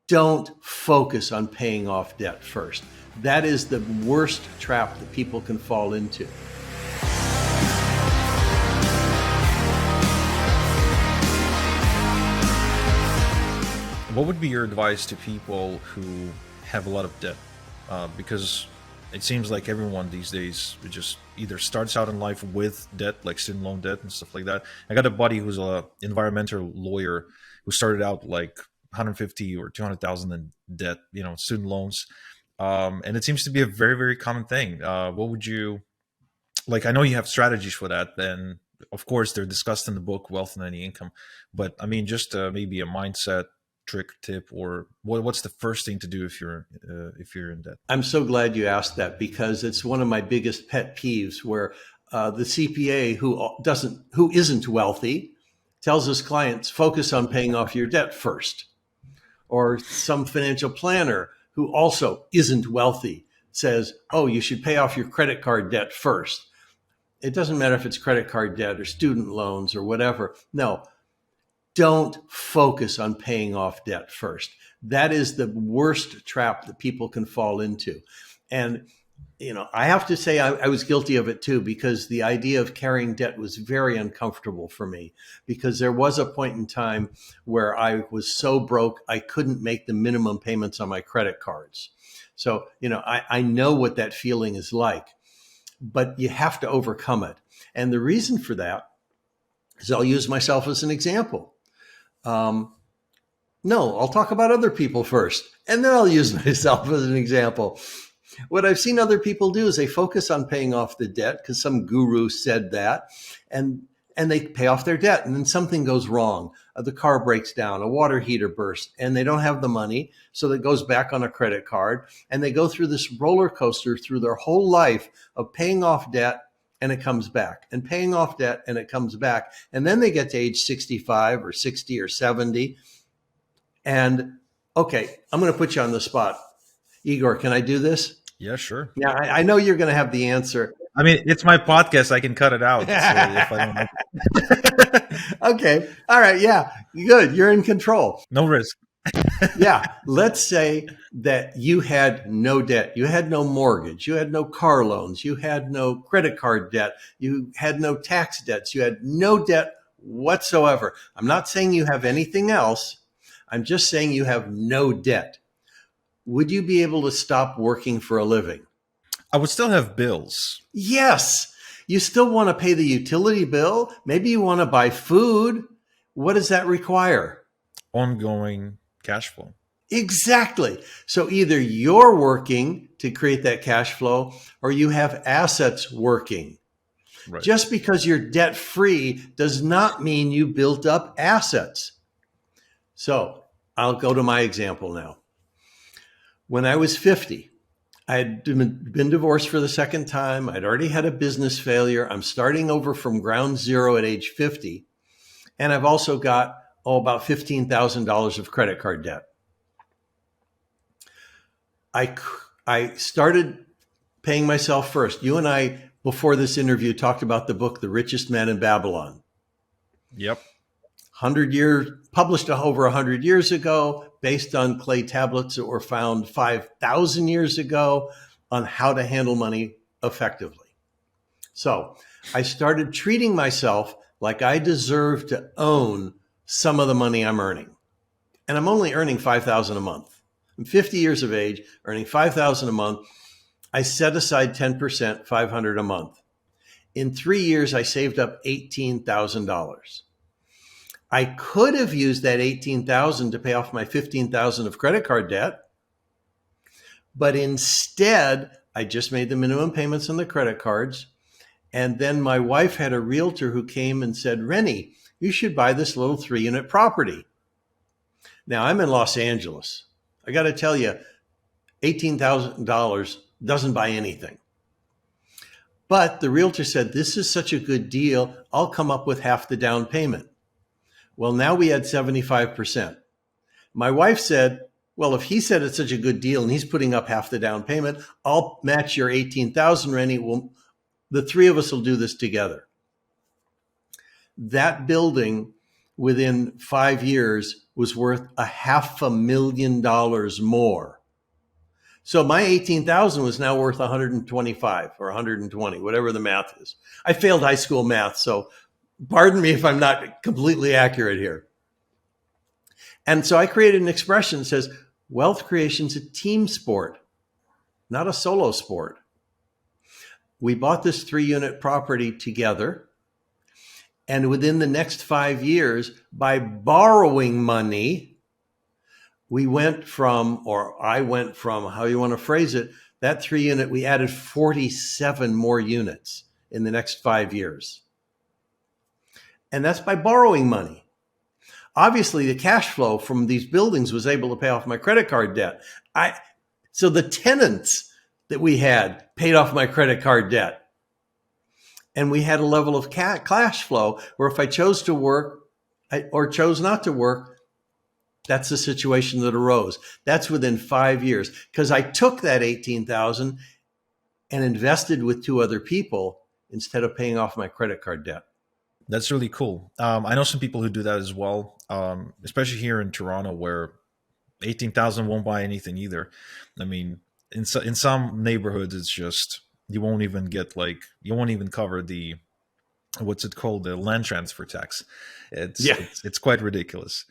Don't focus on paying off debt first. That is the worst trap that people can fall into. What would be your advice to people who have a lot of debt? Because it seems like everyone these days just either starts out in life with debt, like student loan debt and stuff like that. I got a buddy who's a environmental lawyer who started out like 150 or 200,000 in debt, student loans. And it seems to be a very, very common thing. What would you like? I know you have strategies for that. Then, of course, they're discussed in the book, Wealth and Any Income. But I mean, just maybe a mindset trick tip, or what's the first thing to do if you're in debt? I'm so glad you asked that, because it's one of my biggest pet peeves, where the CPA who isn't wealthy tells his clients, focus on paying off your debt first. Or some financial planner who also isn't wealthy says, oh, you should pay off your credit card debt first. It doesn't matter if it's credit card debt or student loans or whatever. No, don't focus on paying off debt first. That is the worst trap that people can fall into. And, I have to say I was guilty of it too, because the idea of carrying debt was very uncomfortable for me, because there was a point in time where I was so broke, I couldn't make the minimum payments on my credit cards. So, I know what that feeling is like, but you have to overcome it. And the reason for that is, I'll use myself as an example. No, I'll talk about other people first, and then I'll use myself as an example. What I've seen other people do is they focus on paying off the debt because some guru said that, and they pay off their debt, and then something goes wrong. The car breaks down, a water heater bursts, and they don't have the money, so that goes back on a credit card, and they go through this roller coaster through their whole life of paying off debt, and it comes back, and paying off debt, and it comes back. And then they get to age 65 or 60 or 70. And okay, I'm going to put you on the spot. Igor, can I do this? Yeah, sure. Yeah, I know you're going to have the answer. I mean, it's my podcast. I can cut it out. So if I don't Okay. All right. Yeah. Good. You're in control. No risk. Yeah. Let's say that you had no debt. You had no mortgage. You had no car loans. You had no credit card debt. You had no tax debts. You had no debt whatsoever. I'm not saying you have anything else. I'm just saying you have no debt. Would you be able to stop working for a living? I would still have bills. Yes. You still want to pay the utility bill. Maybe you want to buy food. What does that require? Ongoing cash flow. Exactly. So either you're working to create that cash flow, or you have assets working. Right. Just because you're debt free does not mean you built up assets. So I'll go to my example now. When I was 50, I had been divorced for the second time. I'd already had a business failure. I'm starting over from ground zero at age 50. And I've also got, about $15,000 of credit card debt. I started paying myself first. You and I, before this interview, talked about the book, The Richest Man in Babylon. Yep. 100 years, published over 100 years ago, based on clay tablets that were found 5,000 years ago on how to handle money effectively. So I started treating myself like I deserve to own some of the money I'm earning. And I'm only earning $5,000 a month. I'm 50 years of age, earning $5,000 a month. I set aside 10%, $500 a month. In 3 years, I saved up $18,000. I could have used that $18,000 to pay off my $15,000 of credit card debt, but instead I just made the minimum payments on the credit cards. And then my wife had a realtor who came and said, Rennie, you should buy this little 3-unit property. Now I'm in Los Angeles. I got to tell you, $18,000 doesn't buy anything. But the realtor said, this is such a good deal, I'll come up with half the down payment. Well, now we had 75%. My wife said, well, if he said it's such a good deal and he's putting up half the down payment, I'll match your $18,000, Rennie. Well, the three of us will do this together. That building within 5 years was worth $500,000 more. So my 18,000 was now worth 125 or 120, whatever the math is. I failed high school math, so pardon me if I'm not completely accurate here. And so I created an expression that says, wealth creation is a team sport, not a solo sport. We bought this 3-unit property together. And within the next 5 years, by borrowing money, I went from, how you want to phrase it, that 3-unit, we added 47 more units in the next 5 years. And that's by borrowing money. Obviously, the cash flow from these buildings was able to pay off my credit card debt. So the tenants that we had paid off my credit card debt. And we had a level of cash flow where if I chose to work or chose not to work, that's the situation that arose. That's within 5 years, because I took that 18,000 and invested with 2 other people instead of paying off my credit card debt. That's really cool. I know some people who do that as well, especially here in Toronto, where 18,000 won't buy anything either. I mean, in some neighborhoods, it's just you won't even cover the, what's it called, the land transfer tax. It's quite ridiculous.